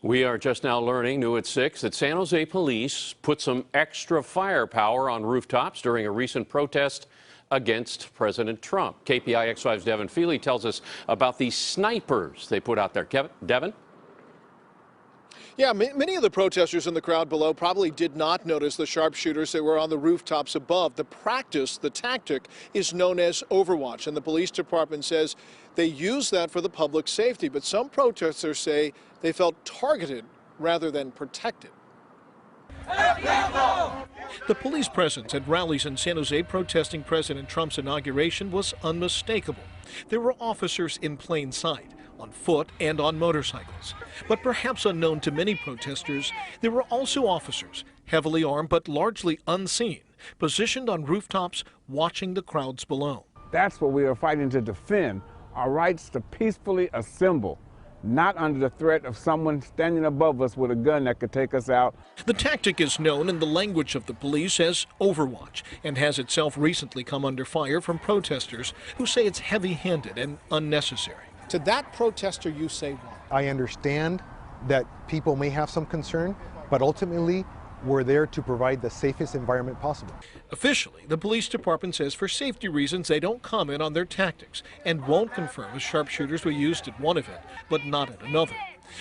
We are just now learning, new at 6, that San Jose police put some extra firepower on rooftops during a recent protest against President Trump. KPIX5's Devin Feely tells us about these snipers they put out there. Devin? Yeah, many of the protesters in the crowd below probably did not notice the sharpshooters that were on the rooftops above. The tactic, is known as Overwatch, and the police department says they use that for the public safety. But some protesters say they felt targeted rather than protected. The police presence at rallies in San Jose protesting President Trump's inauguration was unmistakable. There were officers in plain sight, on foot and on motorcycles. But perhaps unknown to many protesters, there were also officers, heavily armed but largely unseen, positioned on rooftops watching the crowds below. That's what we are fighting to defend, our rights to peacefully assemble, not under the threat of someone standing above us with a gun that could take us out. The tactic is known in the language of the police as Overwatch and has itself recently come under fire from protesters who say it's heavy-handed and unnecessary. To that protester, you say what? I understand that people may have some concern, but ultimately we're there to provide the safest environment possible. Officially, the police department says for safety reasons they don't comment on their tactics and won't confirm if sharpshooters were used at one event, but not at another.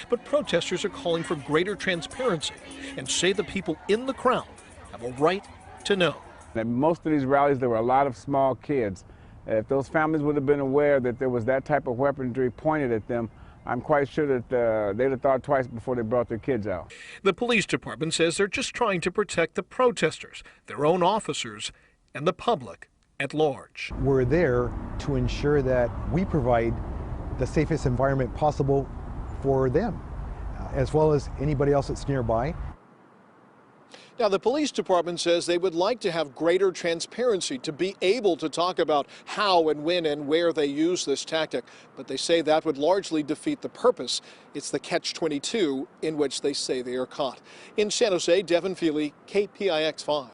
But protesters are calling for greater transparency and say the people in the crowd have a right to know. At most of these rallies, there were a lot of small kids. If those families would have been aware that there was that type of weaponry pointed at them, I'm quite sure that they'd have thought twice before they brought their kids out. The police department says they're just trying to protect the protesters, their own officers, and the public at large. We're there to ensure that we provide the safest environment possible for them, as well as anybody else that's nearby. Now, the police department says they would like to have greater transparency to be able to talk about how and when and where they use this tactic. But they say that would largely defeat the purpose. It's the catch-22 in which they say they are caught. In San Jose, Devin Feely, KPIX5.